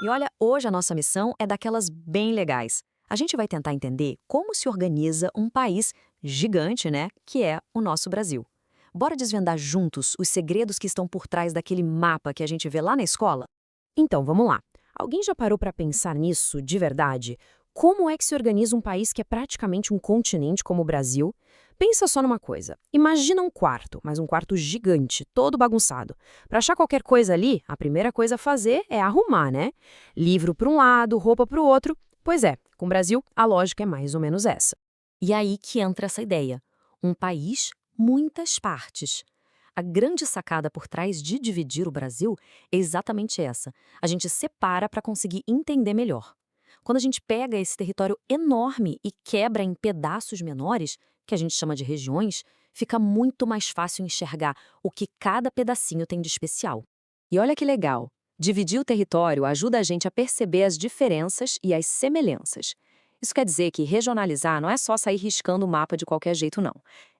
E olha, hoje a nossa missão é daquelas bem legais. A gente vai tentar entender como se organiza um país gigante, né, que é o nosso Brasil. Bora desvendar juntos os segredos que estão por trás daquele mapa que a gente vê lá na escola? Então, vamos lá. Alguém já parou para pensar nisso de verdade? Como é que se organiza um país que é praticamente um continente como o Brasil? Pensa só numa coisa. Imagina um quarto, mas um quarto gigante, todo bagunçado. Para achar qualquer coisa ali, a primeira coisa a fazer é arrumar, né? Livro para um lado, roupa para o outro. Pois é, com o Brasil, a lógica é mais ou menos essa. E aí que entra essa ideia. Um país, muitas partes. A grande sacada por trás de dividir o Brasil é exatamente essa. A gente separa para conseguir entender melhor. Quando a gente pega esse território enorme e quebra em pedaços menores, que a gente chama de regiões, fica muito mais fácil enxergar o que cada pedacinho tem de especial. E olha que legal! Dividir o território ajuda a gente a perceber as diferenças e as semelhanças. Isso quer dizer que regionalizar não é só sair riscando o mapa de qualquer jeito, não.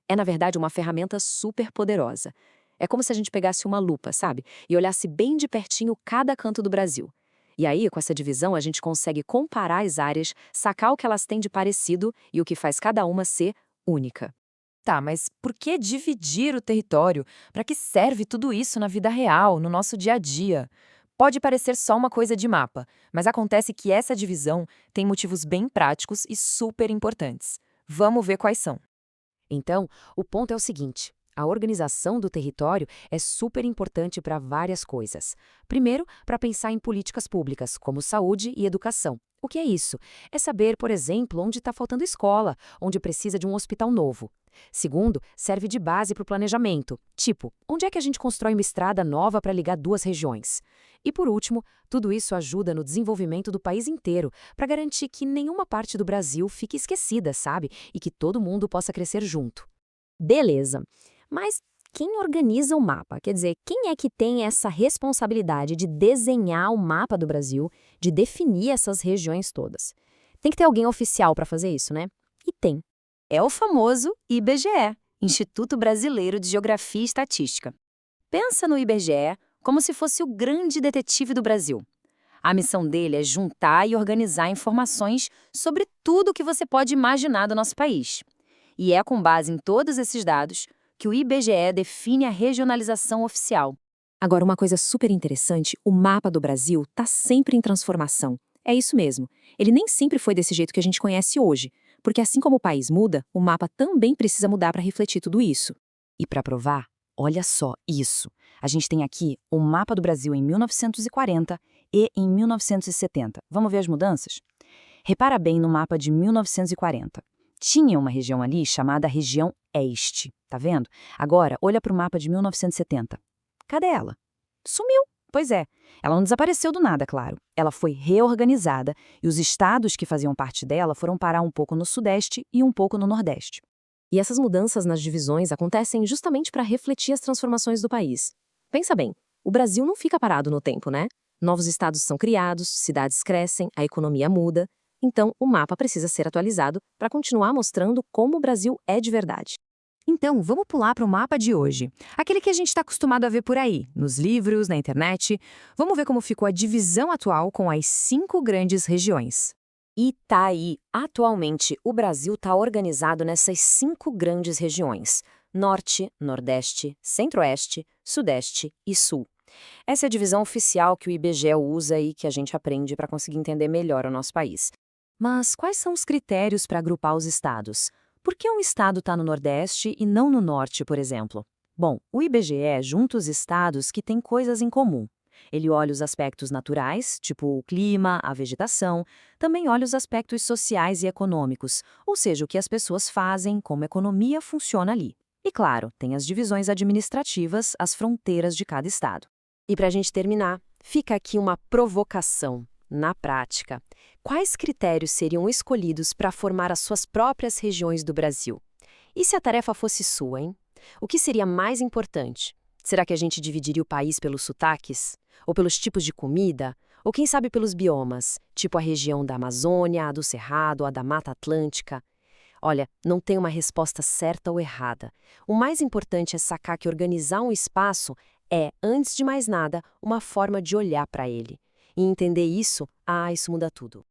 É, na verdade, uma ferramenta super poderosa. É como se a gente pegasse uma lupa, sabe? E olhasse bem de pertinho cada canto do Brasil. E aí, com essa divisão, a gente consegue comparar as áreas, sacar o que elas têm de parecido e o que faz cada uma ser única. Tá, mas por que dividir o território? Para que serve tudo isso na vida real, no nosso dia a dia? Pode parecer só uma coisa de mapa, mas acontece que essa divisão tem motivos bem práticos e super importantes. Vamos ver quais são. Então, o ponto é o seguinte: a organização do território é super importante para várias coisas. Primeiro, para pensar em políticas públicas, como saúde e educação. O que é isso? É saber, por exemplo, onde está faltando escola, onde precisa de um hospital novo. Segundo, serve de base para o planejamento. Tipo, onde é que a gente constrói uma estrada nova para ligar duas regiões? E por último, tudo isso ajuda no desenvolvimento do país inteiro, para garantir que nenhuma parte do Brasil fique esquecida, sabe? E que todo mundo possa crescer junto. Beleza. Mas quem organiza o mapa? Quer dizer, quem é que tem essa responsabilidade de desenhar o mapa do Brasil, de definir essas regiões todas? Tem que ter alguém oficial para fazer isso, né? E tem. É o famoso IBGE, Instituto Brasileiro de Geografia e Estatística. Pensa no IBGE como se fosse o grande detetive do Brasil. A missão dele é juntar e organizar informações sobre tudo o que você pode imaginar do nosso país. E é com base em todos esses dados que o IBGE define a regionalização oficial. Agora, uma coisa super interessante, o mapa do Brasil está sempre em transformação. É isso mesmo. Ele nem sempre foi desse jeito que a gente conhece hoje, porque assim como o país muda, o mapa também precisa mudar para refletir tudo isso. E para provar, olha só isso. A gente tem aqui o mapa do Brasil em 1940 e em 1970. Vamos ver as mudanças? Repara bem no mapa de 1940. Tinha uma região ali chamada região Este, tá vendo? Agora, olha para o mapa de 1970. Cadê ela? Sumiu. Pois é, ela não desapareceu do nada, claro. Ela foi reorganizada e os estados que faziam parte dela foram parar um pouco no Sudeste e um pouco no Nordeste. E essas mudanças nas divisões acontecem justamente para refletir as transformações do país. Pensa bem, o Brasil não fica parado no tempo, né? Novos estados são criados, cidades crescem, a economia muda. Então, o mapa precisa ser atualizado para continuar mostrando como o Brasil é de verdade. Então, vamos pular para o mapa de hoje. Aquele que a gente está acostumado a ver por aí, nos livros, na internet. Vamos ver como ficou a divisão atual com as 5 grandes regiões. E tá aí, atualmente, o Brasil está organizado nessas 5 grandes regiões: Norte, Nordeste, Centro-Oeste, Sudeste e Sul. Essa é a divisão oficial que o IBGE usa e que a gente aprende para conseguir entender melhor o nosso país. Mas quais são os critérios para agrupar os estados? Por que um estado está no Nordeste e não no Norte, por exemplo? Bom, o IBGE junta os estados que têm coisas em comum. Ele olha os aspectos naturais, tipo o clima, a vegetação, também olha os aspectos sociais e econômicos, ou seja, o que as pessoas fazem, como a economia funciona ali. E claro, tem as divisões administrativas, as fronteiras de cada estado. E para a gente terminar, fica aqui uma provocação. Na prática, quais critérios seriam escolhidos para formar as suas próprias regiões do Brasil? E se a tarefa fosse sua, hein? O que seria mais importante? Será que a gente dividiria o país pelos sotaques? Ou pelos tipos de comida? Ou quem sabe pelos biomas, tipo a região da Amazônia, a do Cerrado, a da Mata Atlântica? Olha, não tem uma resposta certa ou errada. O mais importante é sacar que organizar um espaço é, antes de mais nada, uma forma de olhar para ele. E entender isso, isso muda tudo.